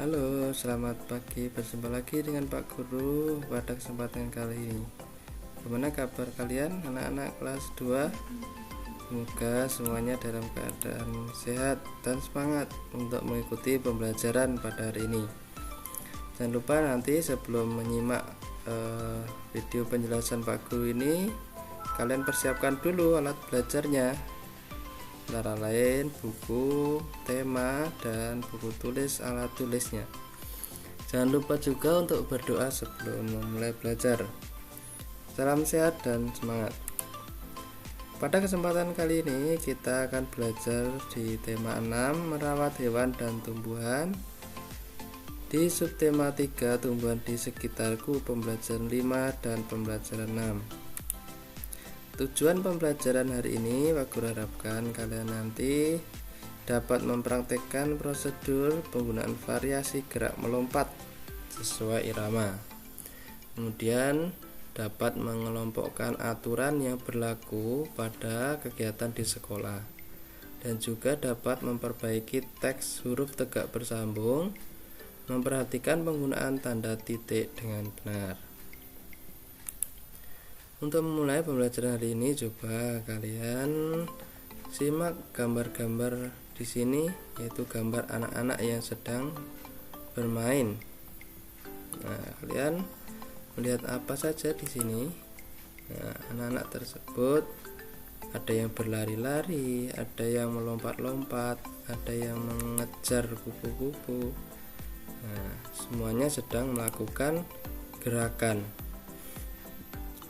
Halo, selamat pagi. Berjumpa lagi dengan Pak Guru pada kesempatan kali ini. Bagaimana kabar kalian anak-anak kelas 2? Semoga semuanya dalam keadaan sehat dan semangat untuk mengikuti pembelajaran pada hari ini. Jangan lupa nanti sebelum menyimak video penjelasan Pak Guru ini, kalian persiapkan dulu alat belajarnya, antara lain buku, tema, dan buku tulis alat tulisnya. Jangan lupa juga untuk berdoa sebelum memulai belajar. Salam sehat dan semangat. Pada kesempatan kali ini kita akan belajar di tema 6, merawat hewan dan tumbuhan. Di subtema 3, tumbuhan di sekitarku, pembelajaran 5 dan pembelajaran 6. Tujuan pembelajaran hari ini, Pak Guru harapkan kalian nanti dapat mempraktekkan prosedur penggunaan variasi gerak melompat sesuai irama. Kemudian dapat mengelompokkan aturan yang berlaku pada kegiatan di sekolah, dan juga dapat memperbaiki teks huruf tegak bersambung, memperhatikan penggunaan tanda titik dengan benar. Untuk memulai pembelajaran hari ini, coba kalian simak gambar-gambar di sini, yaitu gambar anak-anak yang sedang bermain. Nah, kalian melihat apa saja di sini? Nah, anak-anak tersebut ada yang berlari-lari, ada yang melompat-lompat, ada yang mengejar kupu-kupu. Nah, semuanya sedang melakukan gerakan.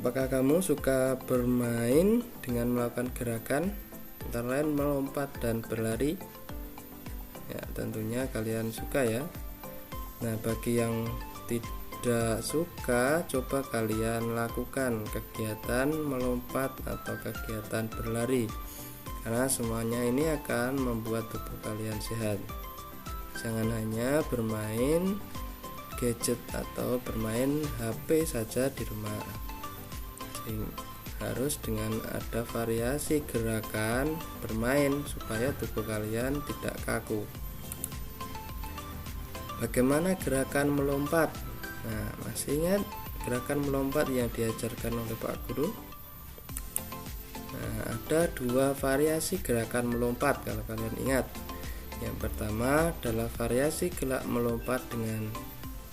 Apakah kamu suka bermain dengan melakukan gerakan antara lain melompat dan berlari? Ya, tentunya kalian suka ya. Nah, bagi yang tidak suka, coba kalian lakukan kegiatan melompat atau kegiatan berlari, karena semuanya ini akan membuat tubuh kalian sehat. Jangan hanya bermain gadget atau bermain HP saja di rumah. Harus dengan ada variasi gerakan bermain supaya tubuh kalian tidak kaku. Bagaimana gerakan melompat? Nah, masih ingat gerakan melompat yang diajarkan oleh Pak Guru? Nah, ada dua variasi gerakan melompat kalau kalian ingat. Yang pertama adalah variasi gerak melompat dengan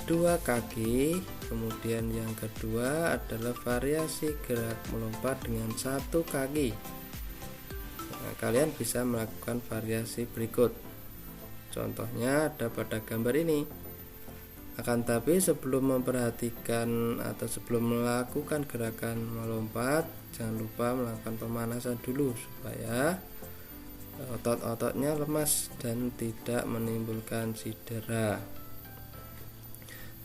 dua kaki, kemudian yang kedua adalah variasi gerak melompat dengan satu kaki. Nah, kalian bisa melakukan variasi berikut. Contohnya ada pada gambar ini. Akan tapi sebelum memperhatikan atau sebelum melakukan gerakan melompat, jangan lupa melakukan pemanasan dulu supaya otot-ototnya lemas dan tidak menimbulkan cedera.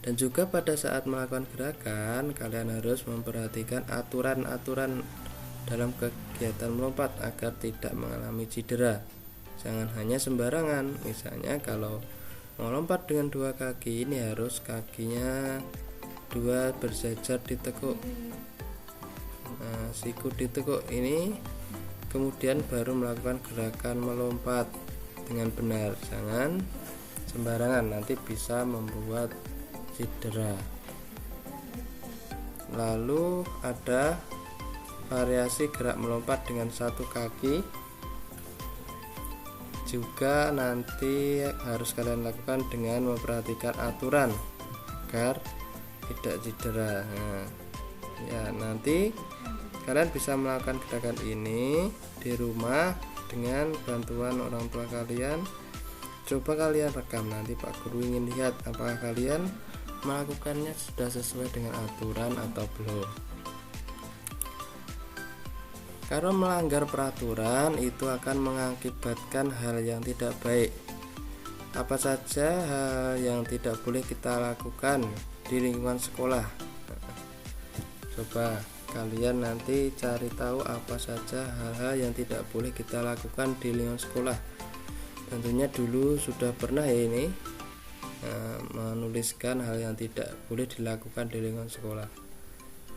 Dan juga pada saat melakukan gerakan, kalian harus memperhatikan aturan-aturan dalam kegiatan melompat agar tidak mengalami cedera. Jangan hanya sembarangan. Misalnya kalau melompat dengan dua kaki, ini harus kakinya dua berjajar ditekuk. Nah, siku ditekuk ini, kemudian baru melakukan gerakan melompat dengan benar. Jangan sembarangan, nanti bisa membuat cedera. Lalu ada variasi gerak melompat dengan satu kaki, juga nanti harus kalian lakukan dengan memperhatikan aturan agar tidak cedera. Nah, ya, nanti kalian bisa melakukan gerakan ini di rumah dengan bantuan orang tua kalian. Coba kalian rekam, nanti Pak Guru ingin lihat apakah kalian melakukannya sudah sesuai dengan aturan atau belum. Karena melanggar peraturan itu akan mengakibatkan hal yang tidak baik. Apa saja hal yang tidak boleh kita lakukan di lingkungan sekolah? Coba kalian nanti cari tahu apa saja hal-hal yang tidak boleh kita lakukan di lingkungan sekolah. Tentunya dulu sudah pernah ya ini menuliskan hal yang tidak boleh dilakukan di lingkungan sekolah.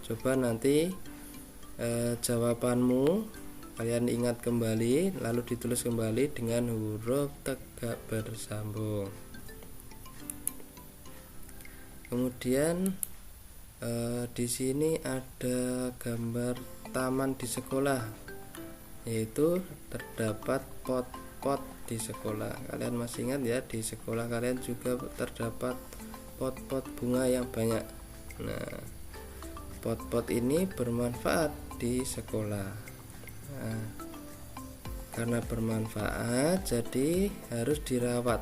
Coba nanti jawabanmu kalian ingat kembali, lalu ditulis kembali dengan huruf tegak bersambung. Kemudian di sini ada gambar taman di sekolah, yaitu terdapat pot-pot di sekolah. Kalian masih ingat ya, di sekolah kalian juga terdapat pot-pot bunga yang banyak. Nah, pot-pot ini bermanfaat di sekolah. Nah, karena bermanfaat jadi harus dirawat.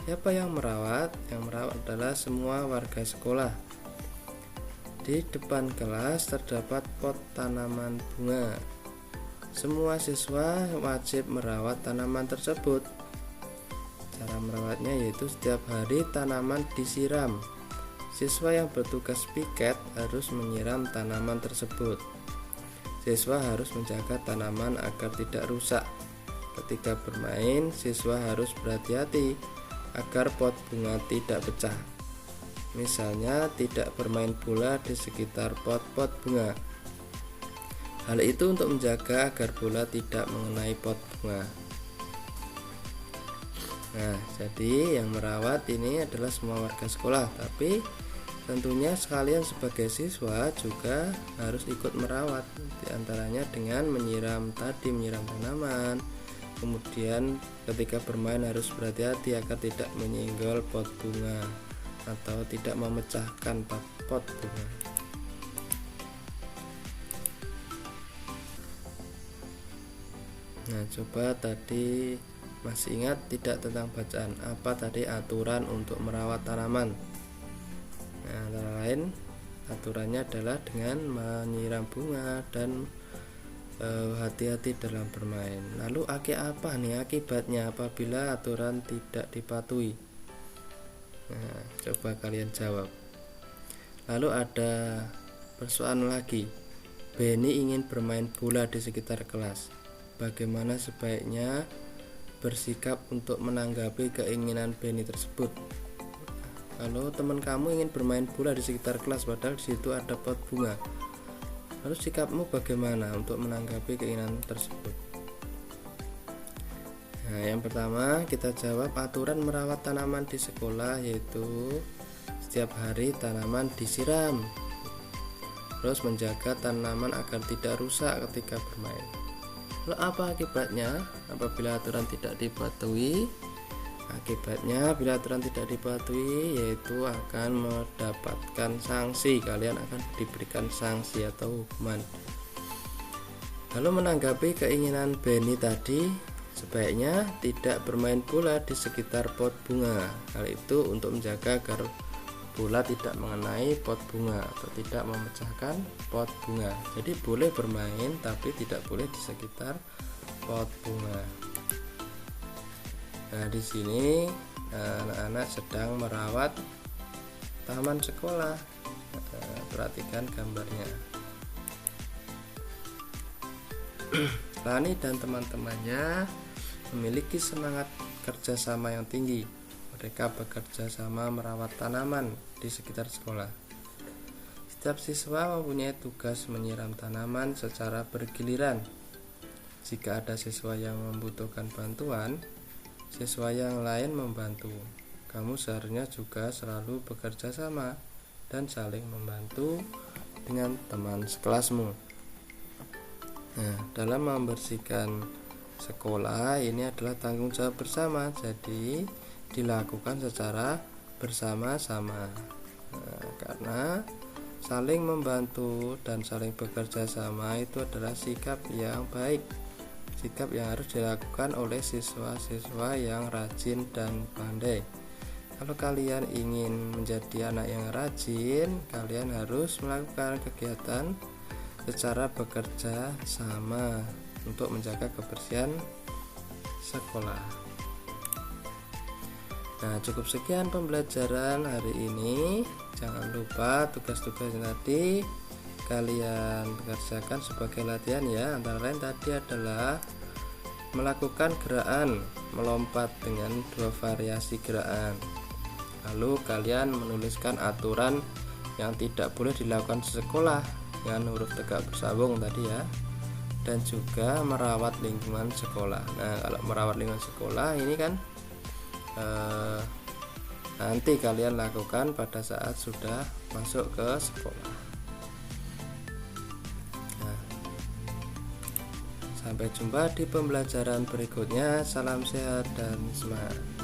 Siapa yang merawat? Yang merawat adalah semua warga sekolah. Di depan kelas terdapat pot tanaman bunga. Semua siswa wajib merawat tanaman tersebut. Cara merawatnya yaitu setiap hari tanaman disiram. Siswa yang bertugas piket harus menyiram tanaman tersebut. Siswa harus menjaga tanaman agar tidak rusak. Ketika bermain, siswa harus berhati-hati agar pot bunga tidak pecah. Misalnya, tidak bermain bola di sekitar pot-pot bunga. Hal itu untuk menjaga agar bola tidak mengenai pot bunga. Nah, jadi yang merawat ini adalah semua warga sekolah, tapi tentunya sekalian sebagai siswa juga harus ikut merawat, diantaranya dengan menyiram tanaman. Kemudian ketika bermain harus berhati-hati agar tidak menyenggol pot bunga atau tidak memecahkan pot bunga. Nah, coba tadi masih ingat tidak tentang bacaan? Apa tadi aturan untuk merawat tanaman? Nah, antara lain aturannya adalah dengan menyiram bunga dan hati-hati dalam bermain. Lalu apa nih akibatnya apabila aturan tidak dipatuhi? Nah, coba kalian jawab. Lalu ada persoalan lagi. Benny ingin bermain bola di sekitar kelas. Bagaimana sebaiknya bersikap untuk menanggapi keinginan Benny tersebut? Kalau teman kamu ingin bermain bola di sekitar kelas padahal di situ ada pot bunga, lalu sikapmu bagaimana untuk menanggapi keinginan tersebut? Nah, yang pertama kita jawab aturan merawat tanaman di sekolah yaitu setiap hari tanaman disiram, terus menjaga tanaman agar tidak rusak ketika bermain. Lalu apa akibatnya apabila aturan tidak dipatuhi? Akibatnya bila aturan tidak dipatuhi yaitu akan mendapatkan sanksi. Kalian akan diberikan sanksi atau hukuman. Lalu menanggapi keinginan Benny tadi, sebaiknya tidak bermain bola di sekitar pot bunga. Hal itu untuk menjaga agar bola tidak mengenai pot bunga atau tidak memecahkan pot bunga. Jadi boleh bermain tapi tidak boleh di sekitar pot bunga. Nah, di sini anak-anak sedang merawat taman sekolah. Perhatikan gambarnya. Rani dan teman-temannya memiliki semangat kerjasama yang tinggi. Mereka bekerja sama merawat tanaman di sekitar sekolah. Setiap siswa mempunyai tugas menyiram tanaman secara bergiliran. Jika ada siswa yang membutuhkan bantuan, siswa yang lain membantu. Kamu seharusnya juga selalu bekerja sama dan saling membantu dengan teman sekelasmu. Nah, dalam membersihkan sekolah ini adalah tanggung jawab bersama, jadi dilakukan secara bersama-sama. Nah, karena saling membantu dan saling bekerja sama itu adalah sikap yang baik, sikap yang harus dilakukan oleh siswa-siswa yang rajin dan pandai. Kalau kalian ingin menjadi anak yang rajin, kalian harus melakukan kegiatan secara bekerja sama untuk menjaga kebersihan sekolah. Nah, cukup sekian pembelajaran hari ini. Jangan lupa tugas-tugasnya tadi kalian kerjakan sebagai latihan ya. Antara lain tadi adalah melakukan gerakan melompat dengan 2 variasi gerakan. Lalu kalian menuliskan aturan yang tidak boleh dilakukan di sekolah dengan huruf tegak bersambung tadi ya. Dan juga merawat lingkungan sekolah. Nah, kalau merawat lingkungan sekolah ini kan nanti kalian lakukan pada saat sudah masuk ke sekolah. Nah, sampai jumpa di pembelajaran berikutnya. Salam sehat dan semangat.